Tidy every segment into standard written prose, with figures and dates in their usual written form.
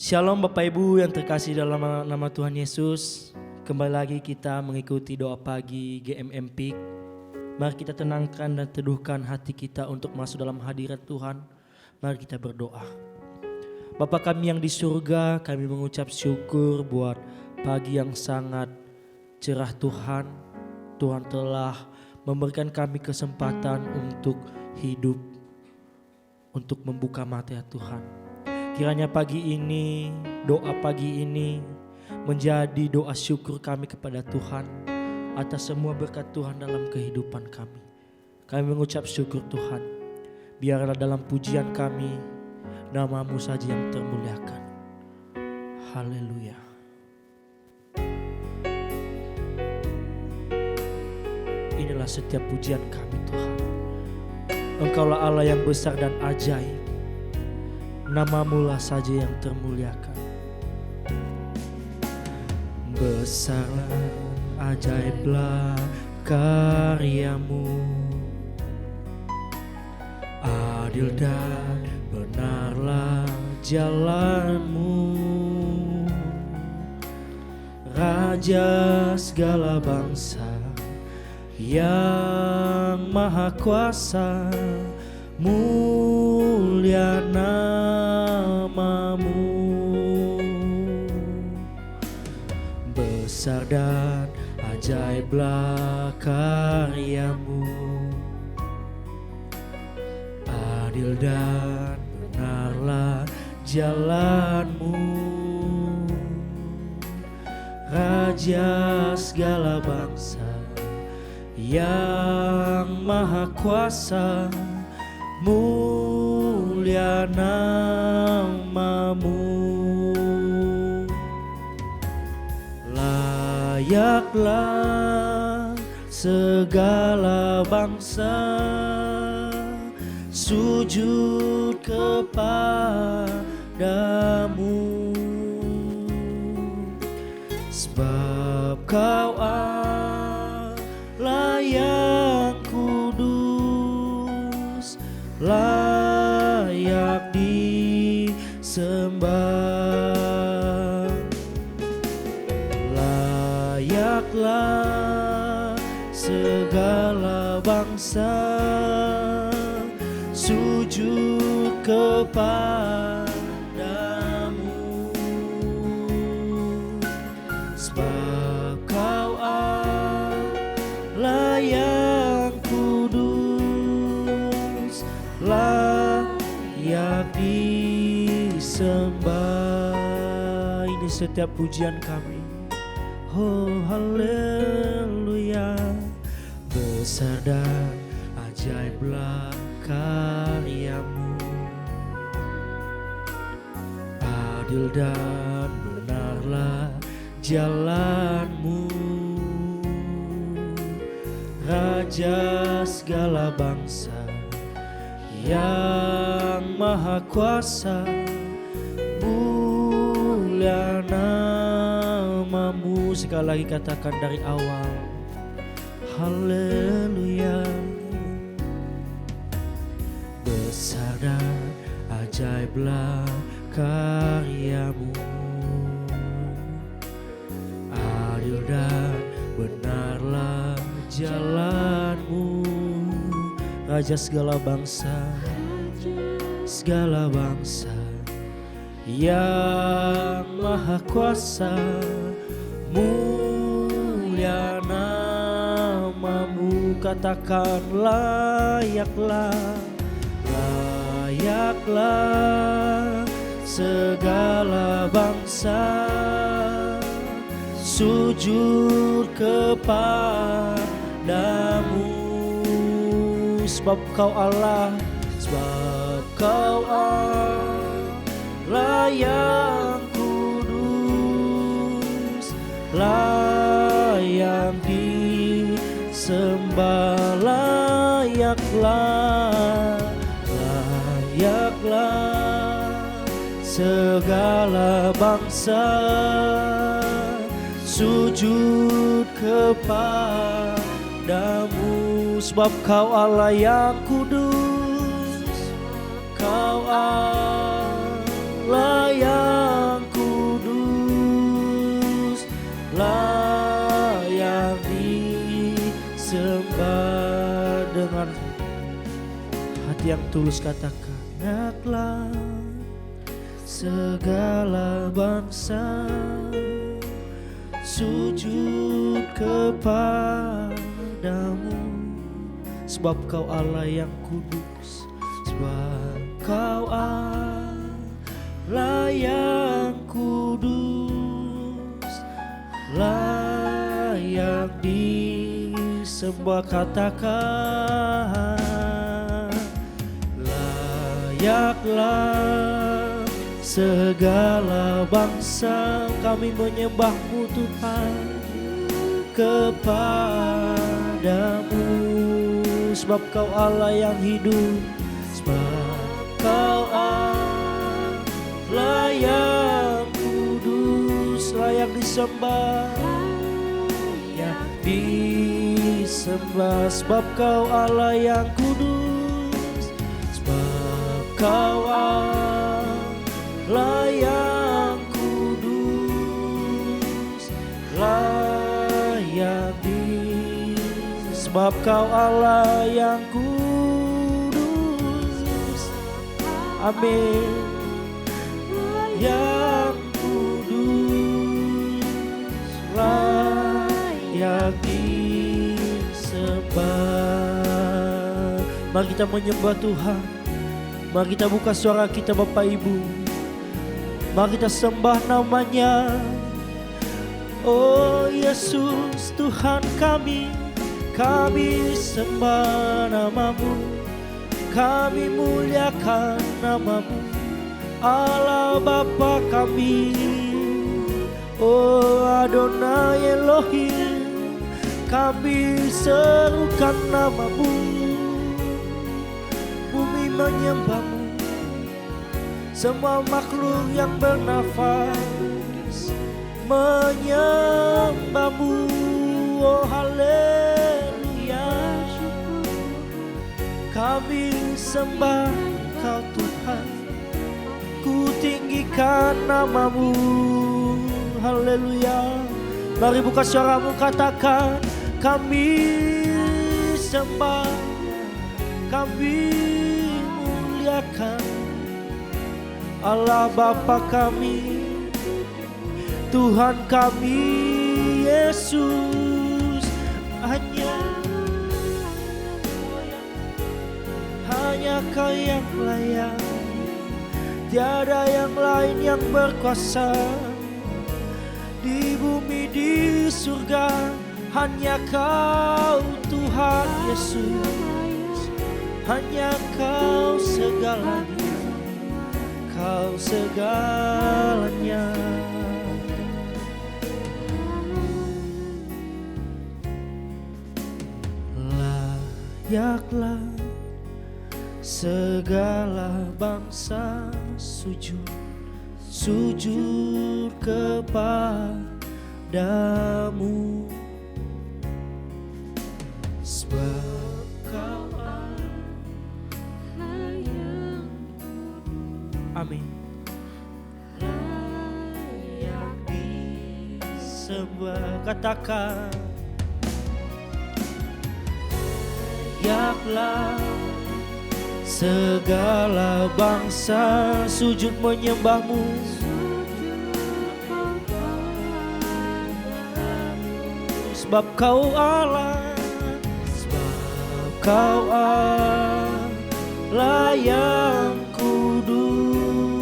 Shalom Bapak Ibu yang terkasih dalam nama Tuhan Yesus. Kembali lagi kita mengikuti doa pagi GMM Peak. Mari kita tenangkan dan teduhkan hati kita untuk masuk dalam hadirat Tuhan. Mari kita berdoa. Bapa kami yang di surga, kami mengucap syukur buat pagi yang sangat cerah Tuhan. Tuhan telah memberikan kami kesempatan untuk hidup, untuk membuka mata ya Tuhan. Kiranya pagi ini, doa pagi ini menjadi doa syukur kami kepada Tuhan atas semua berkat Tuhan dalam kehidupan kami. Kami mengucap syukur Tuhan. Biarlah dalam pujian kami, nama-Mu saja yang termuliakan. Haleluya. Inilah setiap pujian kami Tuhan. Engkaulah Allah yang besar dan ajaib. Nama-Mu lah saja yang termuliakan. Besarlah, ajaiblah karya-Mu, adil dan benarlah jalan-Mu, Raja segala bangsa yang maha kuasa, mulia nama-Mu. Besar dan ajaiblah karya-Mu, adil dan benarlah jalan-Mu, Raja segala bangsa yang maha kuasa, mulia nama-Mu. Layaklah segala bangsa sujud kepadamu, sebab Kau Allah yang kudus, layak disembah. Layaklah segala bangsa sujud kepadamu, sebab Kau Allah yang kudus, layak disembah. Ini setiap pujian kami. Oh haleluya. Besar dan ajaiblah karya-Mu, adil dan benarlah jalan-Mu, Raja segala bangsa yang maha kuasa, mulia nama-Mu. Sekali lagi katakan dari awal. Haleluya. Besar dan ajaiblah karya-Mu, adil dan benarlah jalan-Mu, Raja segala bangsa, segala bangsa yang maha kuasa, mulia nama-Mu. Katakan layaklah, layaklah segala bangsa sujud kepadamu, sebab Kau Allah, sebab Kau Allah yang kudus, layak disembah. Layaklah, layaklah segala bangsa sujud kepadamu, sebab Kau Allah yang kudus, Kau Allah yang hati yang tulus katakan, banyaklah segala bangsa sujud kepadamu, sebab kau Allah yang kudus, sebab kau Allah yang kudus, layak disembah. Katakan, layaklah segala bangsa kami menyembahmu Tuhan, kepadamu, sebab kau Allah yang hidup, sebab kau Allah yang kudus, layak disembah, ya disembah, sebab kau Allah yang kudus, sebab kau Allah yang kudus, layak disembah, sebab kau Allah yang kudus. Amin. Yang kudus, layak disembah. Mari kita menyembah Tuhan. Mari kita buka suara kita Bapak Ibu. Mari kita sembah namanya. Oh Yesus Tuhan kami sembah namamu, kami muliakan namamu, Allah Bapa kami. Oh Adonai Elohim, kami serukan namamu, bumi menyembahmu, semua makhluk yang bernafas menyembahmu. Oh haleluya, kami sembah Kau Tuhan, ku tinggikan namamu. Haleluya. Mari buka suaramu, katakan, kami sembah, kami muliakan Allah Bapa kami, Tuhan kami Yesus. Hanya Kau yang layak, tiada yang lain yang berkuasa di bumi di surga. Hanya Kau Tuhan Yesus, hanya Kau segalanya, Kau segalanya. Layaklah segala bangsa sujud kepadamu, sebab Kau Allah yang amin, layak disembah. Katakan, layaklah segala bangsa sujud menyembahmu, sebab Kau Allah, sebab Kau Allah yang kudus,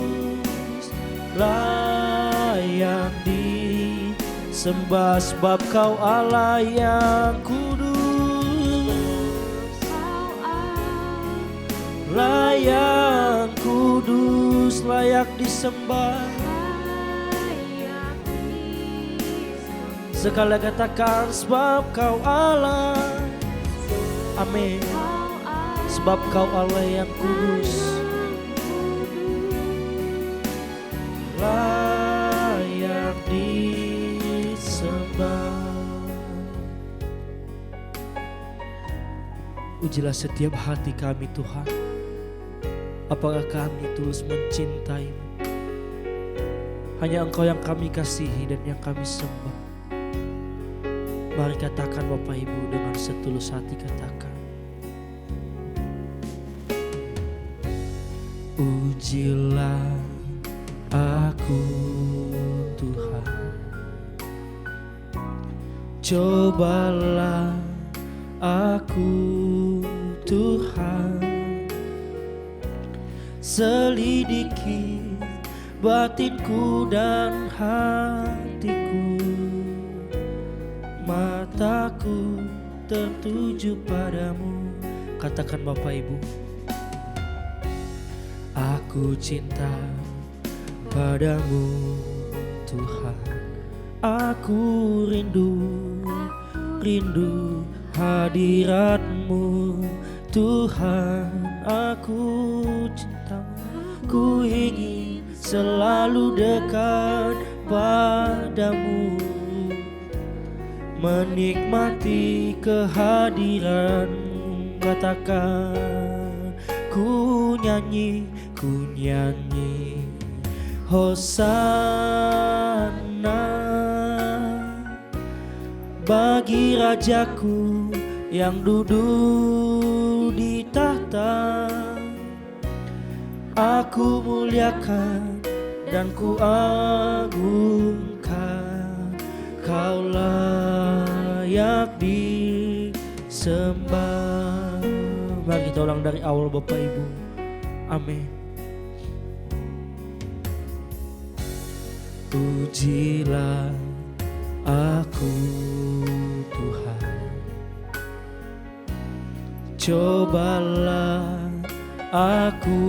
layak disembah, sebab Kau Allah yang kudus, layak kudus, layak disembah. Sekali katakan, sebab Kau Allah, amin, sebab Kau Allah yang kudus, layak disembah. Ujilah setiap hati kami Tuhan, apakah kami tulus mencintai-Mu? Hanya Engkau yang kami kasihi dan yang kami sembah. Mari katakan Bapak Ibu dengan setulus hati, katakan, Ujilah aku Tuhan, cobalah aku Tuhan, selidiki batinku dan hatiku, mataku tertuju padamu. Katakan Bapak Ibu, aku cinta padamu Tuhan, aku rindu hadirat-Mu Tuhan, aku cinta, ku ingin selalu dekat padamu, menikmati kehadiran-Mu. Katakan, ku nyanyi Hosana bagi Rajaku yang duduk di tahta. Aku muliakan dan ku agungkan, Kau layak disembah. Mari kita ulang dari awal Bapak Ibu. Amin. Pujilah aku Tuhan, cobalah aku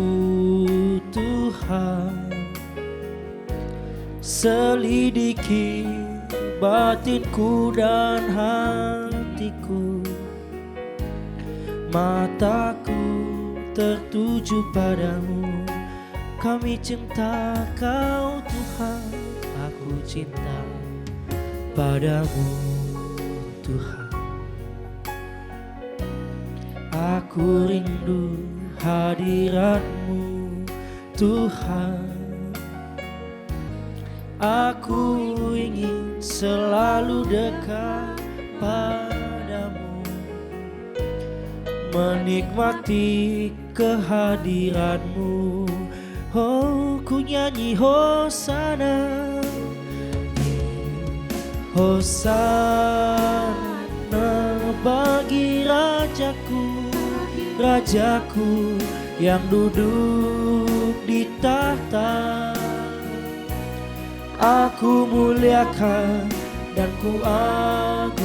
Tuhan, selidiki batinku dan hatiku, mataku tertuju padamu. Kami cinta Kau Tuhan, aku cinta padamu Tuhan, aku rindu hadirat-Mu Tuhan, aku ingin selalu dekat padamu, menikmati kehadiran-Mu. Oh, ku nyanyi Hosana, Hosana bagi Rajaku yang duduk di tahta. Aku muliakan dan ku agungkan,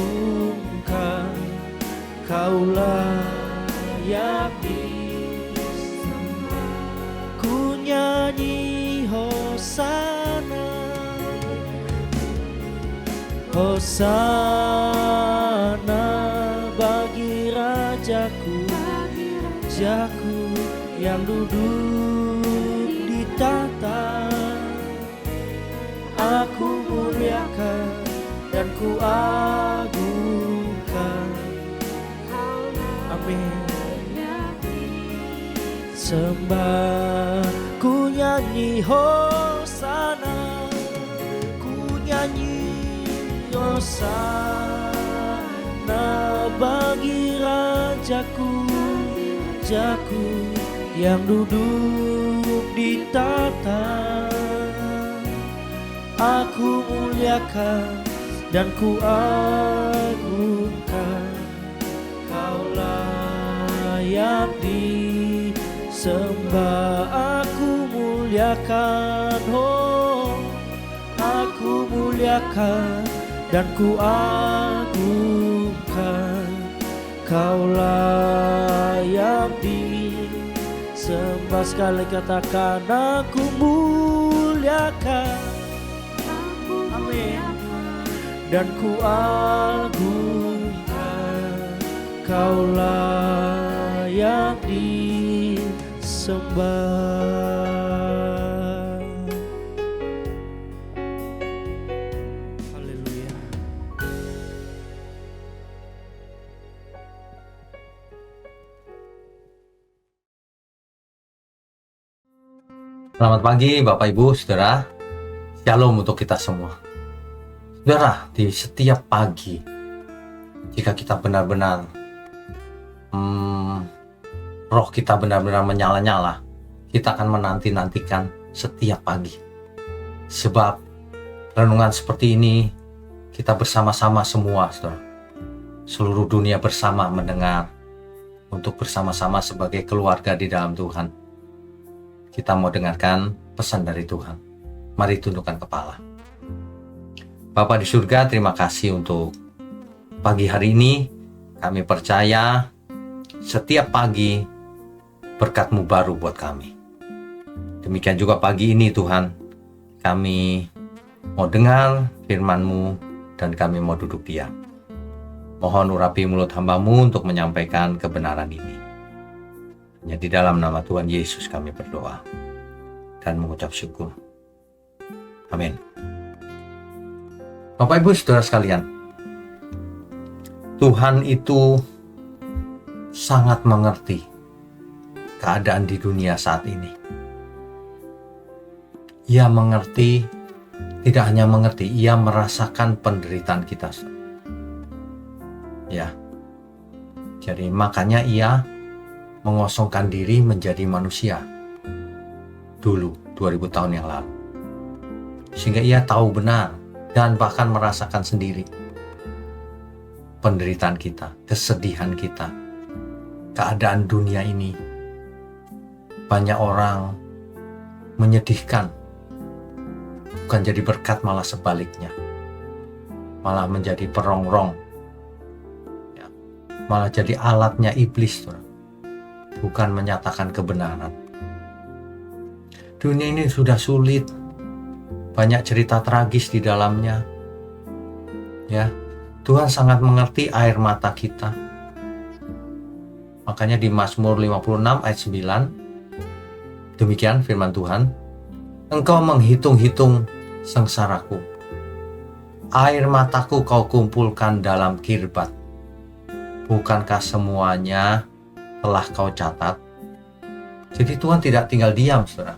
Kau layak disembah. Ku nyanyi Hosana, Hosana bagi Rajaku yang duduk di tahta. Aku muliakan dan ku agungkan, amin, sembah. Ku nyanyi Hosana, ku nyanyi Hosana bagi Rajaku yang duduk di tahta. Aku muliakan dan ku agungkan, Kau layak disembah. Aku muliakan, oh, aku muliakan dan ku agungkan, Kau layak disembah. Sekali katakan, aku muliakan, amin, dan ku agungkan, Kau layak disembah. Haleluya. Selamat pagi Bapak Ibu Saudara, Shalom untuk kita semua. Saudara, di setiap pagi, jika kita benar-benar roh kita benar-benar menyala-nyala, kita akan menanti-nantikan setiap pagi. Sebab renungan seperti ini kita bersama-sama semua, saudara. Seluruh dunia bersama mendengar untuk bersama-sama sebagai keluarga di dalam Tuhan. Kita mau dengarkan pesan dari Tuhan. Mari tundukkan kepala. Bapa di surga, terima kasih untuk pagi hari ini. Kami percaya setiap pagi berkat-Mu baru buat kami. Demikian juga pagi ini Tuhan, kami mau dengar firman-Mu dan kami mau duduk diam. Mohon urapi mulut hamba-Mu untuk menyampaikan kebenaran ini. Hanya di dalam nama Tuhan Yesus kami berdoa dan mengucap syukur. Amin. Bapak Ibu Saudara sekalian, Tuhan itu sangat mengerti keadaan di dunia saat ini. Ia mengerti, tidak hanya mengerti, ia merasakan penderitaan kita. Ya, jadi makanya ia mengosongkan diri menjadi manusia dulu 2000 tahun yang lalu, sehingga ia tahu benar dan bahkan merasakan sendiri penderitaan kita, kesedihan kita, keadaan dunia ini. Banyak orang menyedihkan, bukan jadi berkat, malah sebaliknya, malah menjadi perongrong, ya, malah jadi alatnya iblis, bukan menyatakan kebenaran. Dunia ini sudah sulit, banyak cerita tragis di dalamnya. Ya, Tuhan sangat mengerti air mata kita. Makanya di Mazmur 56 ayat 9, demikian firman Tuhan, Engkau menghitung-hitung sengsaraku. Air mataku kau kumpulkan dalam kirbat. Bukankah semuanya telah kau catat? Jadi Tuhan tidak tinggal diam, saudara.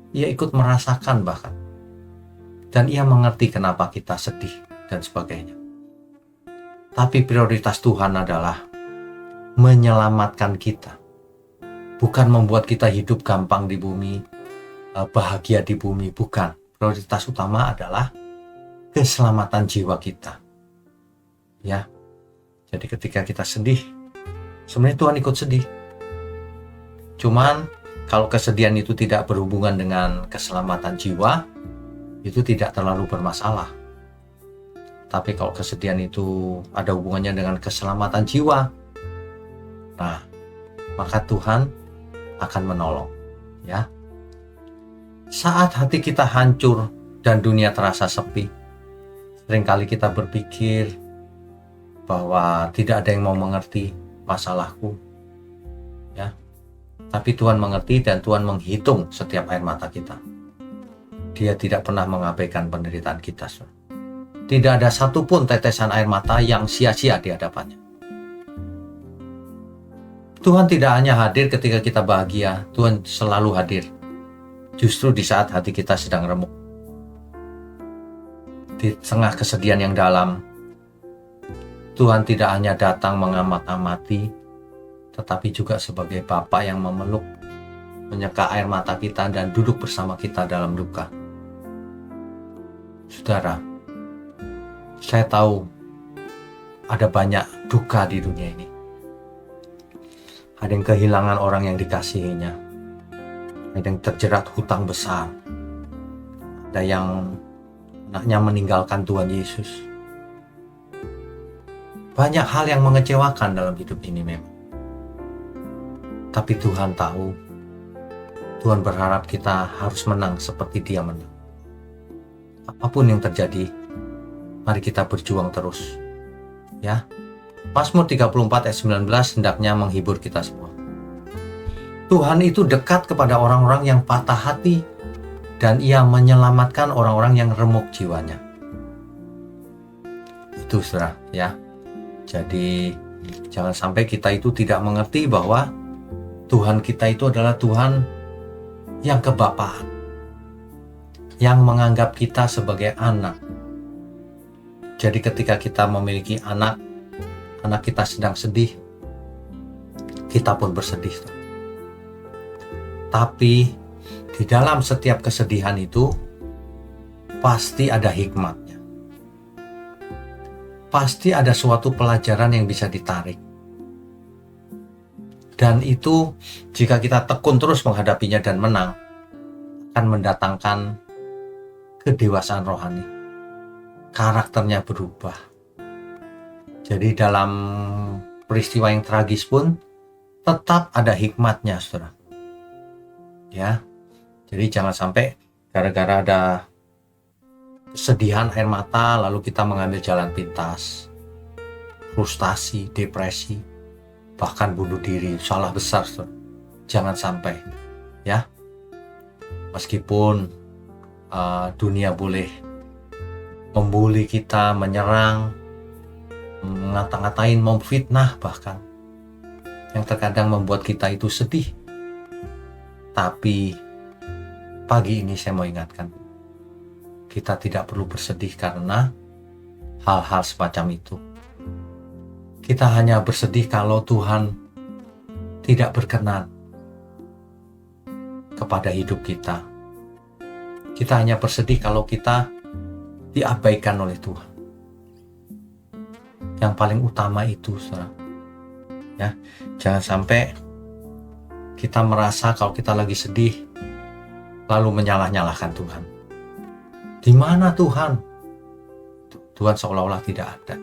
Ia ikut merasakan bahkan. Dan ia mengerti kenapa kita sedih dan sebagainya. Tapi prioritas Tuhan adalah menyelamatkan kita. Bukan membuat kita hidup gampang di bumi, bahagia di bumi, bukan. Prioritas utama adalah keselamatan jiwa kita. Ya. Jadi ketika kita sedih, sebenarnya Tuhan ikut sedih. Cuman kalau kesedihan itu tidak berhubungan dengan keselamatan jiwa, itu tidak terlalu bermasalah. Tapi kalau kesedihan itu ada hubungannya dengan keselamatan jiwa, nah, maka Tuhan akan menolong, ya. Saat hati kita hancur dan dunia terasa sepi, seringkali kita berpikir bahwa tidak ada yang mau mengerti masalahku, ya. Tapi Tuhan mengerti dan Tuhan menghitung setiap air mata kita. Dia tidak pernah mengabaikan penderitaan kita. Tidak ada satupun tetesan air mata yang sia-sia di hadapannya. Tuhan tidak hanya hadir ketika kita bahagia, Tuhan selalu hadir. Justru di saat hati kita sedang remuk. Di tengah kesedihan yang dalam, Tuhan tidak hanya datang mengamat-amati, tetapi juga sebagai Bapa yang memeluk, menyeka air mata kita dan duduk bersama kita dalam duka. Saudara, saya tahu ada banyak duka di dunia ini. Ada yang kehilangan orang yang dikasihinya. Ada yang terjerat hutang besar. Ada yang anaknya meninggalkan Tuhan Yesus. Banyak hal yang mengecewakan dalam hidup ini memang. Tapi Tuhan tahu, Tuhan berharap kita harus menang seperti Dia menang. Apapun yang terjadi, mari kita berjuang terus. Ya. Mazmur 34 ayat 19 hendaknya menghibur kita semua. Tuhan itu dekat kepada orang-orang yang patah hati dan Ia menyelamatkan orang-orang yang remuk jiwanya. Itu saudara, ya. Jadi jangan sampai kita itu tidak mengerti bahwa Tuhan kita itu adalah Tuhan yang kebapaan, yang menganggap kita sebagai anak. Jadi ketika kita memiliki anak kita sedang sedih, kita pun bersedih. Tapi di dalam setiap kesedihan itu pasti ada hikmatnya. Pasti ada suatu pelajaran yang bisa ditarik. Dan itu jika kita tekun terus menghadapinya dan menang, akan mendatangkan kedewasaan rohani. Karakternya berubah. Jadi dalam peristiwa yang tragis pun tetap ada hikmatnya, saudara. Ya, jadi jangan sampai gara-gara ada kesedihan, air mata, lalu kita mengambil jalan pintas, frustasi, depresi, bahkan bunuh diri. Salah besar, saudara. Jangan sampai, ya. Meskipun dunia boleh membuli kita, menyerang, ngata-ngatain, memfitnah bahkan, yang terkadang membuat kita itu sedih. Tapi pagi ini saya mau ingatkan, kita tidak perlu bersedih karena hal-hal semacam itu. Kita hanya bersedih kalau Tuhan tidak berkenan kepada hidup kita. Kita hanya bersedih kalau kita diabaikan oleh Tuhan. Yang paling utama itu, saudara. Ya, jangan sampai kita merasa kalau kita lagi sedih lalu menyalah-nyalahkan Tuhan. Di mana Tuhan? Tuhan seolah-olah tidak ada.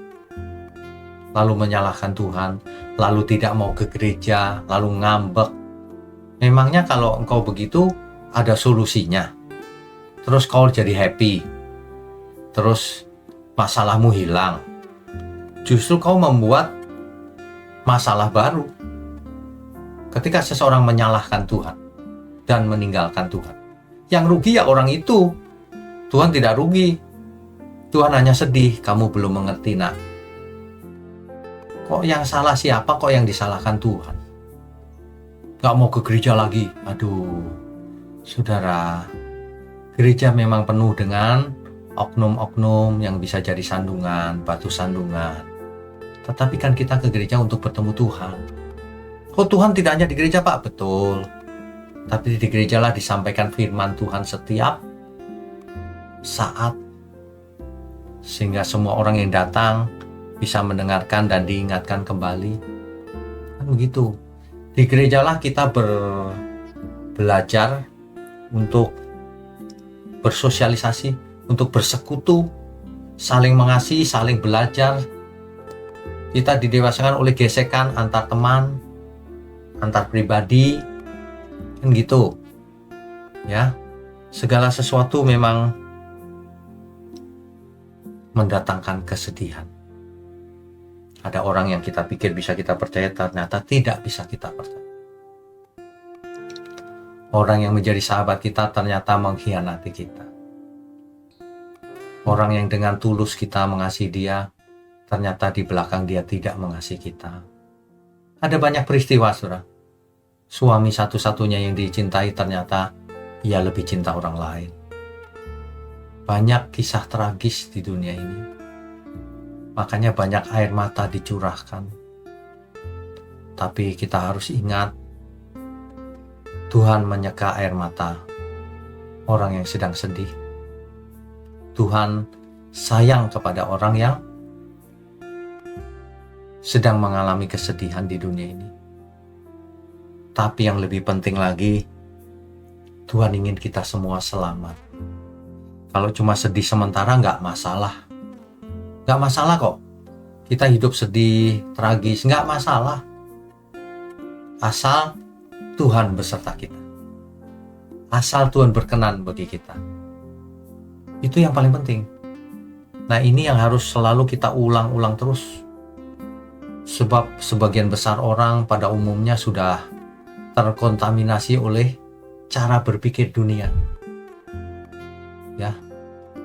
Lalu menyalahkan Tuhan, lalu tidak mau ke gereja, lalu ngambek. Memangnya kalau engkau begitu ada solusinya? Terus kau jadi happy? Terus masalahmu hilang? Justru kau membuat masalah baru. Ketika seseorang menyalahkan Tuhan dan meninggalkan Tuhan, yang rugi ya orang itu. Tuhan tidak rugi. Tuhan hanya sedih, kamu belum mengerti, nak. Kok yang salah siapa, kok yang disalahkan Tuhan? Gak mau ke gereja lagi. Aduh, saudara, gereja memang penuh dengan oknum-oknum yang bisa jadi sandungan, batu sandungan. Tetapi kan kita ke gereja untuk bertemu Tuhan. Oh, Tuhan tidak hanya di gereja, Pak. Betul. Tapi di gereja lah disampaikan firman Tuhan setiap saat. Sehingga semua orang yang datang bisa mendengarkan dan diingatkan kembali. Kan begitu. Di gereja lah kita belajar untuk bersosialisasi, untuk bersekutu, saling mengasihi, saling belajar. Kita didewasakan oleh gesekan antar teman, antar pribadi, kan gitu. Ya, segala sesuatu memang mendatangkan kesedihan. Ada orang yang kita pikir bisa kita percaya, ternyata tidak bisa kita percaya. Orang yang menjadi sahabat kita ternyata mengkhianati kita. Orang yang dengan tulus kita mengasihi dia, ternyata di belakang dia tidak mengasihi kita. Ada banyak peristiwa, saudara. Suami satu-satunya yang dicintai ternyata ia lebih cinta orang lain. Banyak kisah tragis di dunia ini. Makanya banyak air mata dicurahkan. Tapi kita harus ingat, Tuhan menyeka air mata orang yang sedang sedih. Tuhan sayang kepada orang yang sedang mengalami kesedihan di dunia ini. Tapi yang lebih penting lagi, Tuhan ingin kita semua selamat. Kalau cuma sedih sementara nggak masalah. Nggak masalah kok. Kita hidup sedih, tragis, nggak masalah. Asal Tuhan beserta kita. Asal Tuhan berkenan bagi kita. Itu yang paling penting. Nah, ini yang harus selalu kita ulang-ulang terus. Sebab sebagian besar orang pada umumnya sudah terkontaminasi oleh cara berpikir dunia. Ya,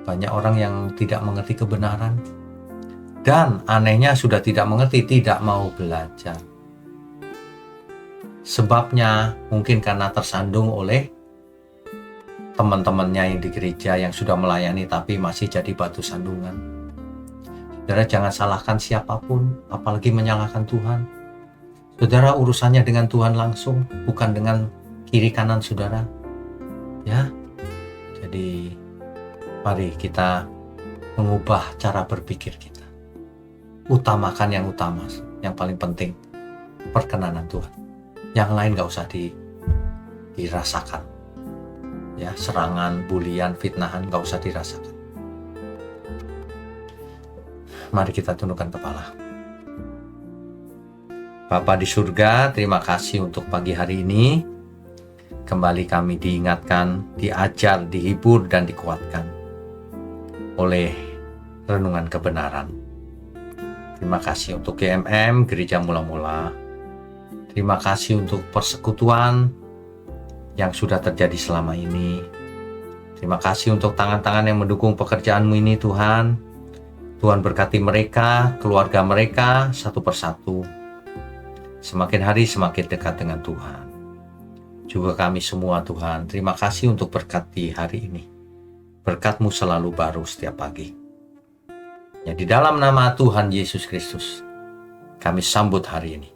banyak orang yang tidak mengerti kebenaran. Dan anehnya sudah tidak mengerti, tidak mau belajar. Sebabnya mungkin karena tersandung oleh teman-temannya yang di gereja yang sudah melayani tapi masih jadi batu sandungan. Saudara, jangan salahkan siapapun, apalagi menyalahkan Tuhan. Saudara, urusannya dengan Tuhan langsung, bukan dengan kiri kanan saudara. Ya. Jadi mari kita mengubah cara berpikir kita. Utamakan yang utama, yang paling penting perkenanan Tuhan. Yang lain gak usah dirasakan. Ya, serangan, bulian, fitnahan gak usah dirasakan. Mari kita tundukkan kepala. Bapa di surga, terima kasih untuk pagi hari ini. Kembali kami diingatkan, diajar, dihibur, dan dikuatkan oleh renungan kebenaran. Terima kasih untuk GMM, Gereja Mula-Mula. Terima kasih untuk persekutuan yang sudah terjadi selama ini. Terima kasih untuk tangan-tangan yang mendukung pekerjaanmu ini Tuhan. Tuhan berkati mereka, keluarga mereka, satu persatu. Semakin hari semakin dekat dengan Tuhan. Juga kami semua Tuhan, terima kasih untuk berkati hari ini. Berkat-Mu selalu baru setiap pagi. Ya, di dalam nama Tuhan Yesus Kristus, kami sambut hari ini.